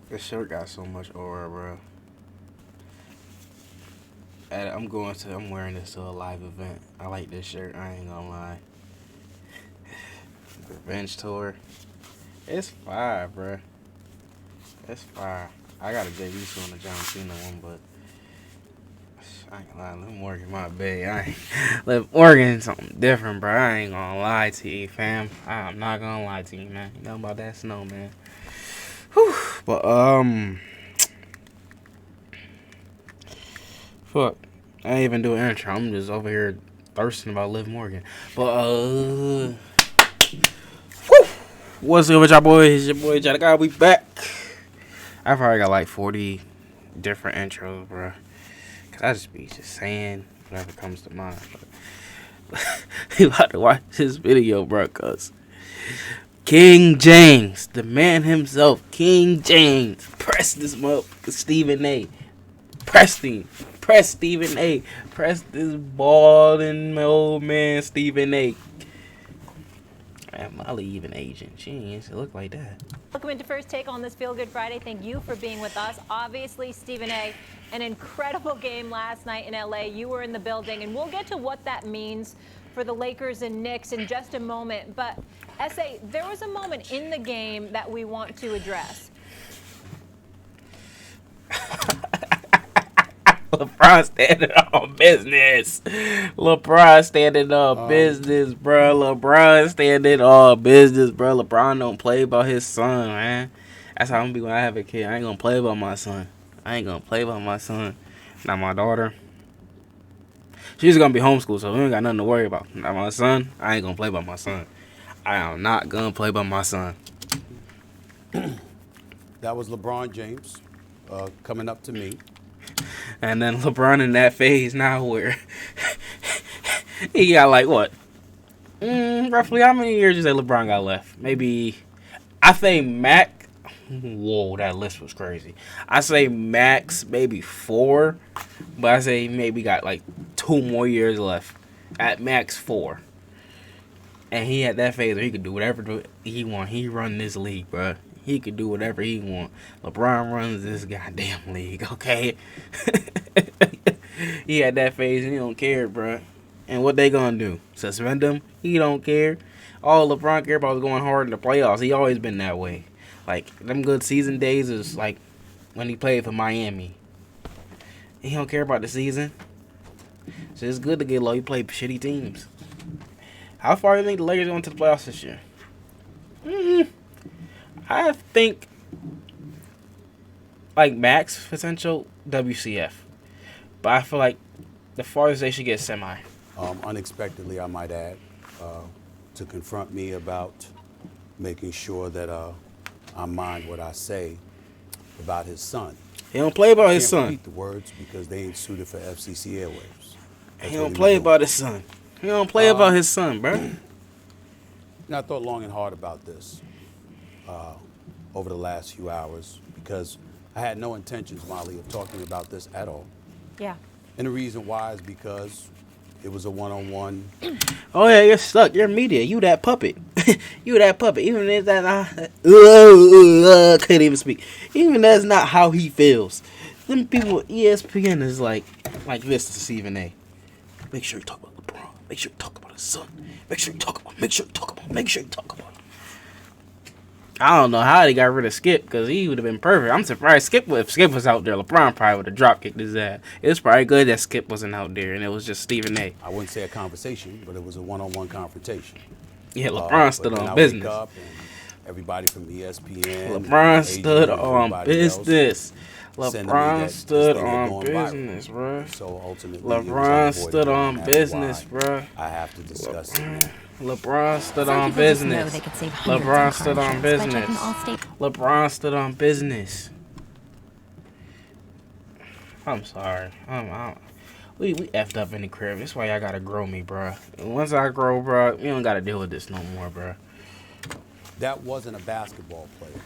This shirt got so much aura, bro. I'm wearing this to a live event. I like this shirt. I ain't gonna lie. Revenge tour. It's fire, bro. It's fire. I gotta get used to on the John Cena one, but I ain't gonna lie. Liv Morgan, my bae. Liv Morgan, something different, bro. I ain't gonna lie to you, fam. I'm not gonna lie to you, man. You know about that snow, man. Whew. But fuck. I ain't even do an intro. I'm just over here thirsting about Liv Morgan. But whew. What's up with y'all boys? Your boy Jada. We back. I probably got like 40 different intros, bro. Cause I just be saying whatever comes to mind. But you about to watch this video, bro, cause King James, the man himself, King James, press this motherfucker Stephen A. Press Stephen A. Press this balding old man Stephen A. Man, Molly even Asian. She ain't used to look like that. Welcome into First Take on this Feel Good Friday. Thank you for being with us. Obviously, Stephen A., an incredible game last night in L.A. You were in the building, and we'll get to what that means for the Lakers and Knicks in just a moment. But, S.A., there was a moment in the game that we want to address. LeBron standing on business. LeBron standing on business, bro. LeBron standing on business, bro. LeBron don't play about his son, man. That's how I'm gonna be when I have a kid. I ain't gonna play about my son. Not my daughter. She's gonna be homeschooled, so we ain't got nothing to worry about. Not my son. I ain't gonna play by my son. I am not gonna play by my son. That was LeBron James coming up to me. And then LeBron in that phase now where he got like what? Roughly how many years you say LeBron got left? Maybe, I say Mac. Whoa, that list was crazy. I say max maybe 4, but I say maybe got like 2 more years left. At max 4. And he had that phase where he could do whatever he want. He run this league, bro. He could do whatever he want. LeBron runs this goddamn league, okay? He had that phase and he don't care, bro. And what they gonna do? Suspend him? He don't care. All LeBron care about is going hard in the playoffs. He always been that way. Like, them good season days is like when he played for Miami. He don't care about the season. So it's good to get low. He played shitty teams. How far do you think the Lakers going to the playoffs this year? I think like max potential WCF, but I feel like the farthest they should get semi. Unexpectedly, I might add, to confront me about making sure that I mind what I say about his son. He don't play about his Can't son. repeat the words because they ain't suited for FCC airwaves. He don't play about his son. He don't play about his son, bro. And I thought long and hard about this over the last few hours because I had no intentions, Molly, of talking about this at all. Yeah. And the reason why is because it was a one-on-one. Oh yeah, you're stuck. You're media. You that puppet. You that puppet. Even if that's not, can't even speak. Even that's not how he feels. Them people, ESPN is like this to Stephen A. Make sure you talk about LeBron. Make sure you talk about his son. Make sure you talk about him. I don't know how they got rid of Skip because he would have been perfect. I'm surprised if Skip was out there, LeBron probably would have drop kicked his ass. It's probably good that Skip wasn't out there and it was just Stephen A. I wouldn't say a conversation, but it was a one-on-one confrontation. Yeah, LeBron stood on business. Up and everybody from ESPN. LeBron stood on business. LeBron LeBron stood on business, bro. So ultimately, LeBron stood on business, bro. I have to discuss it. LeBron stood on business. LeBron stood on business. LeBron stood on business. I'm sorry. We effed up in the crib. That's why y'all gotta grow me, bro. And once I grow, bro, you don't gotta deal with this no more, bro. That wasn't a basketball player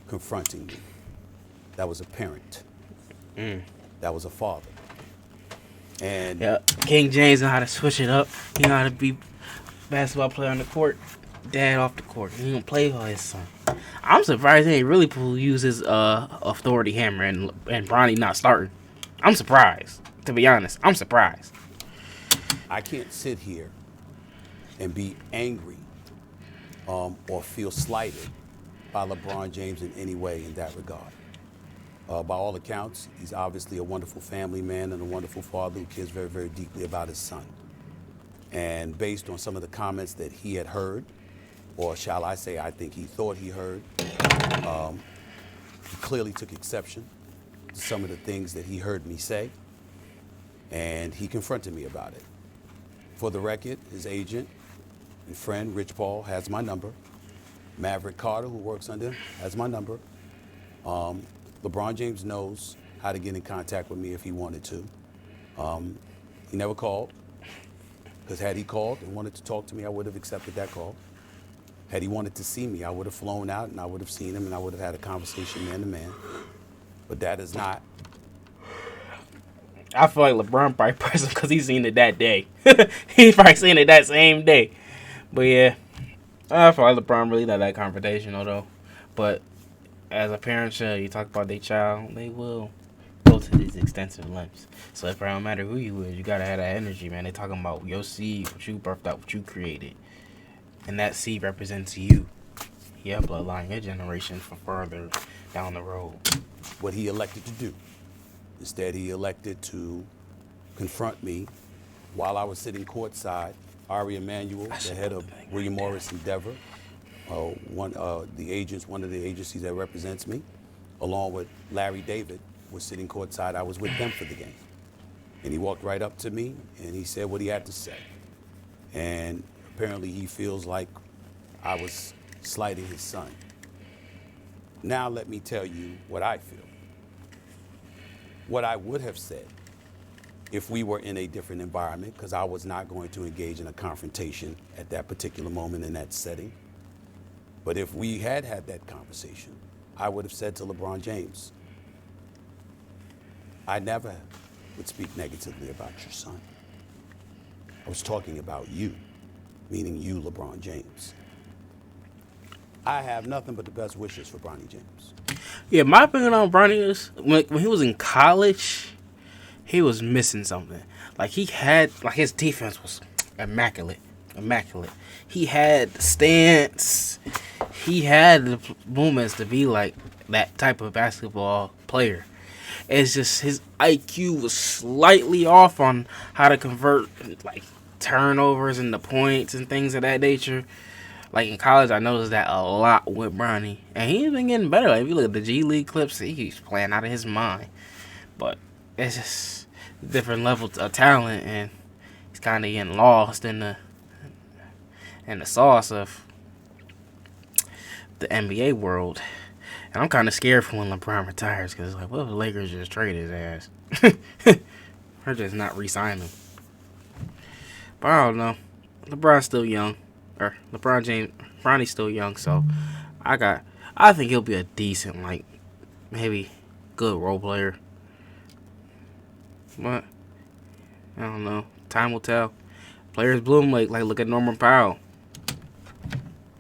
confronting me. That was a parent. That was a father. And yeah, King James know how to switch it up. He know how to be basketball player on the court. dad off the court. He gonna play for his son. I'm surprised he ain't really people use his authority hammer and Bronny not starting. I'm surprised. To be honest, I'm surprised. I can't sit here and be angry or feel slighted by LeBron James in any way in that regard. By all accounts, he's obviously a wonderful family man and a wonderful father who cares very, very deeply about his son. And based on some of the comments that he had heard, or shall I say, I think he thought he heard, he clearly took exception to some of the things that he heard me say, and he confronted me about it. For the record, his agent and friend, Rich Paul, has my number. Maverick Carter, who works under him, has my number. LeBron James knows how to get in contact with me if he wanted to. He never called, because had he called and wanted to talk to me, I would have accepted that call. Had he wanted to see me, I would have flown out and I would have seen him and I would have had a conversation man to man. But that is not. I feel like LeBron probably pressed him because he seen it that day. He probably seen it that same day. But yeah, I feel like LeBron really not that confrontational though. But as a parent should, you talk about their child, they will go to these extensive lengths. So it don't matter who you is, you gotta have that energy, man. They talking about your seed, what you birthed out, what you created. And that seed represents you, your bloodline, your generation for further down the road. What he elected to do. Instead, he elected to confront me while I was sitting courtside. Ari Emanuel, the head of William Morris Endeavor, one of the agencies that represents me, along with Larry David, was sitting courtside. I was with them for the game. And he walked right up to me and he said what he had to say. And apparently he feels like I was slighting his son. Now let me tell you what I feel. What I would have said if we were in a different environment, because I was not going to engage in a confrontation at that particular moment in that setting. But if we had had that conversation, I would have said to LeBron James, I never would speak negatively about your son. I was talking about you, meaning you, LeBron James. I have nothing but the best wishes for Bronny James. Yeah, my opinion on Bronny is when he was in college, he was missing something. Like he had, like his defense was immaculate. He had the stance. He had the movements to be like that type of basketball player. It's just his IQ was slightly off on how to convert like turnovers into points and things of that nature. Like in college, I noticed that a lot with Bronny, and he's been getting better. Like if you look at the G League clips, he's playing out of his mind. But it's just different levels of talent, and he's kind of getting lost in the sauce of the NBA world. And I'm kind of scared for when LeBron retires, because it's like, what if the Lakers just trade his ass? Or just not re-sign him. But I don't know. LeBron's still young. Or Bronny's still young, so I think he'll be a decent, like, maybe good role player. But I don't know. Time will tell. Players bloom like look at Norman Powell.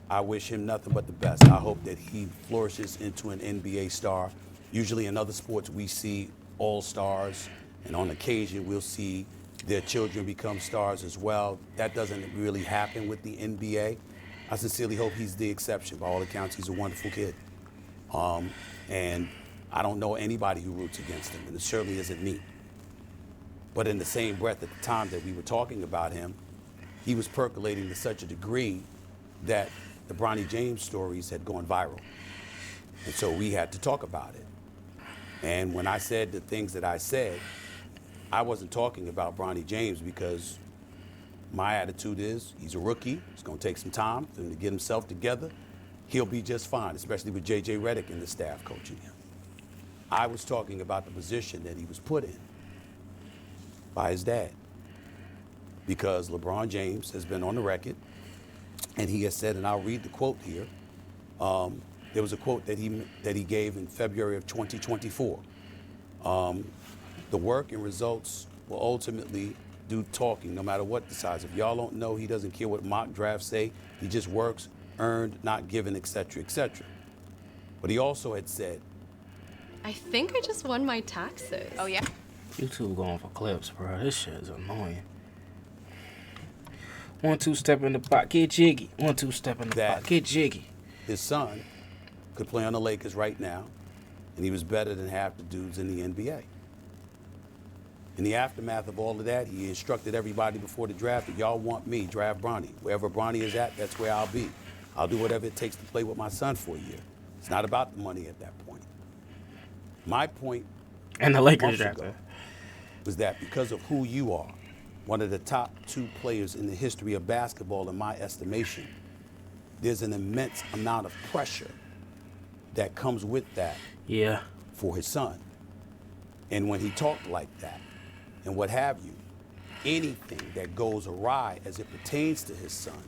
I wish him nothing but the best. I hope that he flourishes into an NBA star. Usually in other sports we see all-stars, and on occasion we'll see their children become stars as well. That doesn't really happen with the NBA. I sincerely hope he's the exception. By all accounts, he's a wonderful kid. And I don't know anybody who roots against him, and it certainly isn't me. But in the same breath, at the time that we were talking about him, he was percolating to such a degree that the Bronny James stories had gone viral. And so we had to talk about it. And when I said the things that I said, I wasn't talking about Bronny James because my attitude is he's a rookie. It's going to take some time for him to get himself together. He'll be just fine, especially with J.J. Redick and the staff coaching him. I was talking about the position that he was put in by his dad, because LeBron James has been on the record, and he has said, and I'll read the quote here. There was a quote that he gave in February of 2024. The work and results will ultimately do talking, no matter what decides. If y'all don't know, he doesn't care what mock drafts say. He just works, earned, not given, etc., etc. But he also had said, I think I just won my taxes. Oh, yeah? You two going for clips, bro. This shit is annoying. 1-2 step in the box, get jiggy. 1-2 step in the box, get jiggy. his son could play on the Lakers right now, and he was better than half the dudes in the NBA. In the aftermath of all of that, he instructed everybody before the draft that y'all want me, draft Bronny. Wherever Bronny is at, that's where I'll be. I'll do whatever it takes to play with my son for a year. It's not about the money at that point. My point And the Lakers months drafted. ago was that because of who you are, one of the top 2 players in the history of basketball, in my estimation, there's an immense amount of pressure that comes with that Yeah. for his son. And when he talked like that, and what have you, anything that goes awry as it pertains to his son,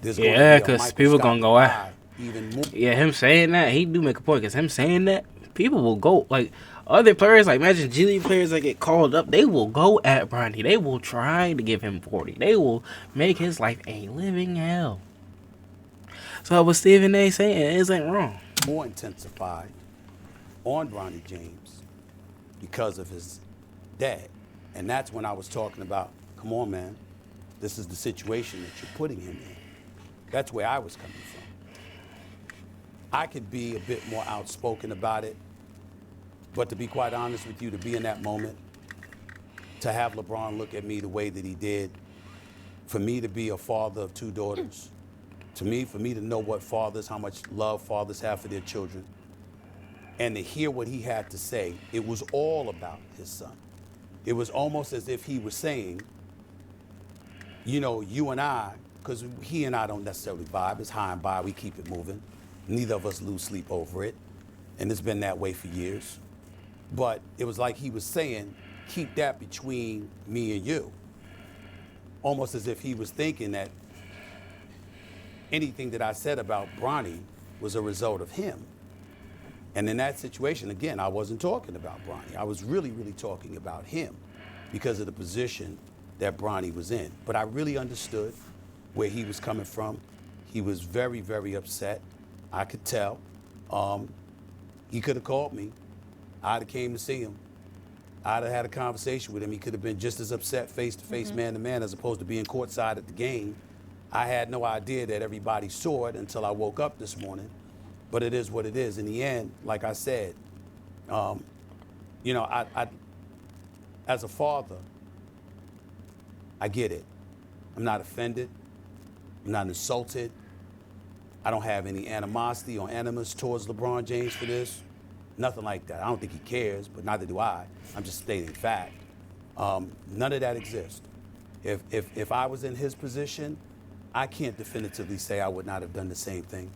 there's going Yeah, to be a 'cause people gonna go microscopic out. eye even more. Yeah, him saying that, he do make a point. Because him saying that, people will go. Like, other players, like, imagine G League players that get called up, they will go at Bronny. They will try to give him 40. They will make his life a living hell. So what Stephen A. saying isn't wrong. More intensified on Bronny James because of his dad. And that's when I was talking about, come on, man, this is the situation that you're putting him in. That's where I was coming from. I could be a bit more outspoken about it, but to be quite honest with you, to be in that moment, to have LeBron look at me the way that he did, for me to be a father of 2 daughters, for me to know what fathers, how much love fathers have for their children, and to hear what he had to say, it was all about his son. It was almost as if he was saying, you know, you and I, because he and I don't necessarily vibe, it's high and by, we keep it moving. Neither of us lose sleep over it, and it's been that way for years. But it was like he was saying, keep that between me and you. Almost as if he was thinking that anything that I said about Bronny was a result of him. And in that situation, again, I wasn't talking about Bronny. I was really, really talking about him because of the position that Bronny was in. But I really understood where he was coming from. He was very, very upset. I could tell. He could have called me. I'd have came to see him. I'd have had a conversation with him. He could have been just as upset face-to-face, man-to-man, as opposed to being courtside at the game. I had no idea that everybody saw it until I woke up this morning. But it is what it is. In the end, like I said, you know, I as a father, I get it. I'm not offended. I'm not insulted. I don't have any animosity or animus towards LeBron James for this. Nothing like that. I don't think he cares, but neither do I. I'm just stating fact. None of that exists. If I was in his position, I can't definitively say I would not have done the same thing.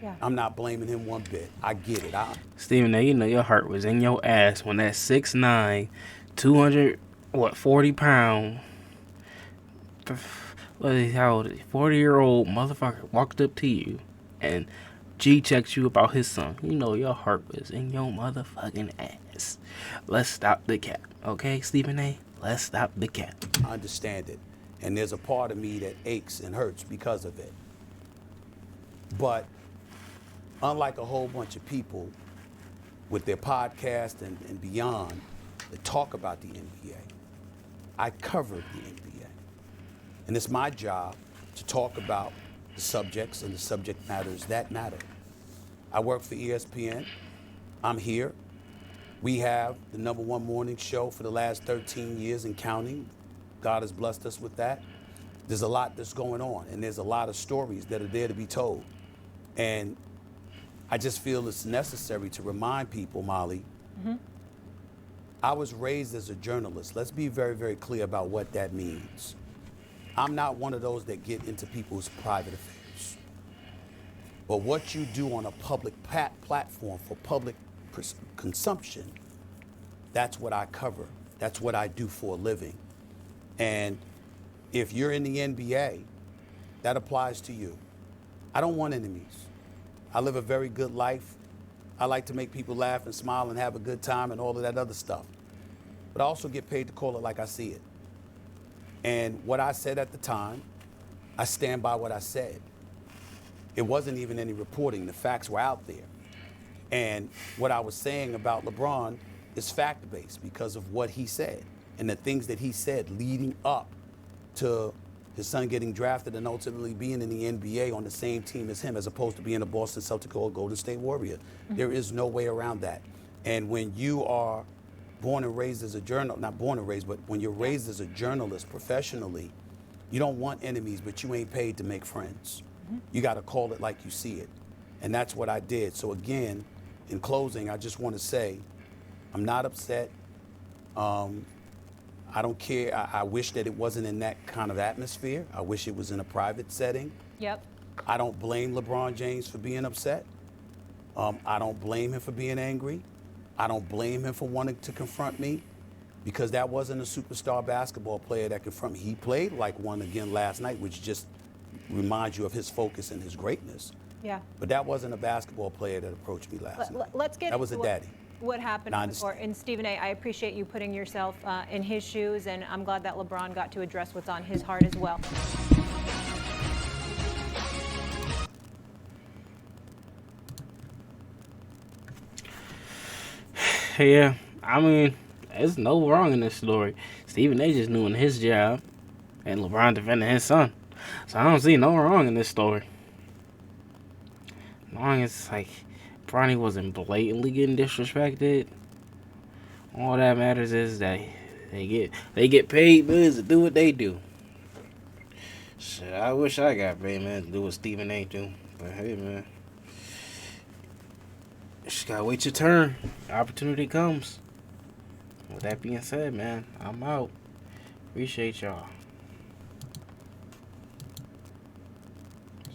Yeah. I'm not blaming him one bit. I get it. Stephen A., you know your heart was in your ass when that 6'9", 240-pound, how old is he? 40-year-old motherfucker walked up to you and G-checked you about his son. You know your heart was in your motherfucking ass. Let's stop the cap, okay, Stephen A.? Let's stop the cap. I understand it. And there's a part of me that aches and hurts because of it. But unlike a whole bunch of people with their podcast and beyond that talk about the NBA, I covered the NBA. And it's my job to talk about the subjects and the subject matters that matter. I work for ESPN. I'm here. We have the #1 morning show for the last 13 years and counting. God has blessed us with that. There's a lot that's going on, and there's a lot of stories that are there to be told. And I just feel it's necessary to remind people, Molly, I was raised as a journalist. Let's be very, very clear about what that means. I'm not one of those that get into people's private affairs. But what you do on a public platform for public consumption, that's what I cover. That's what I do for a living. And if you're in the NBA, that applies to you. I don't want enemies. I live a very good life. I like to make people laugh and smile and have a good time and all of that other stuff. But I also get paid to call it like I see it. And what I said at the time, I stand by what I said. It wasn't even any reporting. The facts were out there. And what I was saying about LeBron is fact-based because of what he said and the things that he said leading up to his son getting drafted and ultimately being in the NBA on the same team as him, as opposed to being a Boston Celtic or a Golden State Warrior. There is no way around that. And when you are born and raised as a not born and raised, but when you're raised as a journalist professionally, you don't want enemies, but you ain't paid to make friends. You got to call it like you see it. And that's what I did. So again, in closing, I just want to say, I'm not upset. I don't care. I wish that it wasn't in that kind of atmosphere. I wish it was in a private setting. Yep. I don't blame LeBron James for being upset. I don't blame him for being angry. I don't blame him for wanting to confront me, because that wasn't a superstar basketball player that confronted me. He played like one again last night, which just reminds you of his focus and his greatness. Yeah. But that wasn't a basketball player that approached me last night. Let's get that was a daddy. What happened before. And Stephen A., I appreciate you putting yourself in his shoes, and I'm glad that LeBron got to address what's on his heart as well. Yeah, I mean, there's no wrong in this story. Stephen A. just doing his job, and LeBron defending his son. So I don't see no wrong in this story. As long as, like, Bronny wasn't blatantly getting disrespected, all that matters is that they get paid bills to do what they do. Shit, I wish I got paid, man, to do what Stephen A. do. But hey, man, just gotta wait your turn. Opportunity comes. With that being said, man, I'm out. Appreciate y'all.